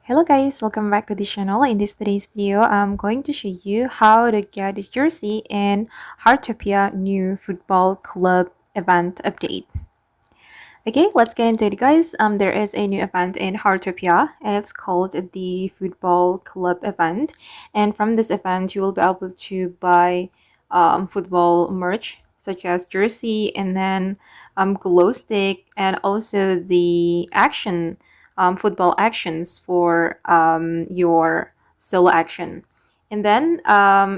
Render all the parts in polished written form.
Hello guys, welcome back to the channel. In today's video, I'm going to show you how to get a jersey in Heartopia new football club event update. Okay, let's get into it guys. There is a new event in Heartopia and it's called the football club event. And from this event, you will be able to buy football merch such as jersey and then glow stick and also the football actions for your solo action. And then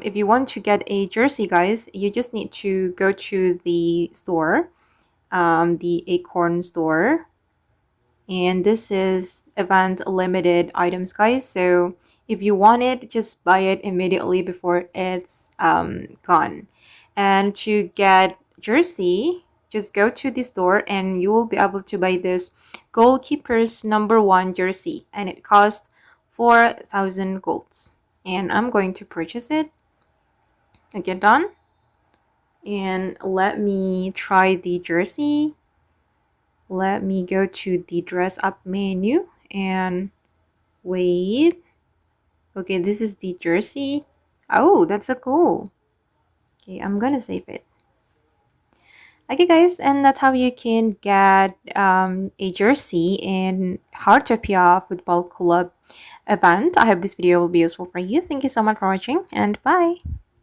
if you want to get a jersey guys, you just need to go to the store, the Acorn Store, and this is event limited items guys, so if you want it, just buy it immediately before it's gone. And to get jersey, just go to the store and you will be able to buy this goalkeeper's #1 jersey, and it costs 4,000 golds, and I'm going to purchase it. Okay, done. And let me try the jersey. Let me go to the dress up menu and wait. Okay, this is the jersey. Oh, that's so cool. Okay, I'm gonna save it. Okay guys, and that's how you can get a jersey in Heartopia Football Club event. I hope this video will be useful for you. Thank you so much for watching and bye.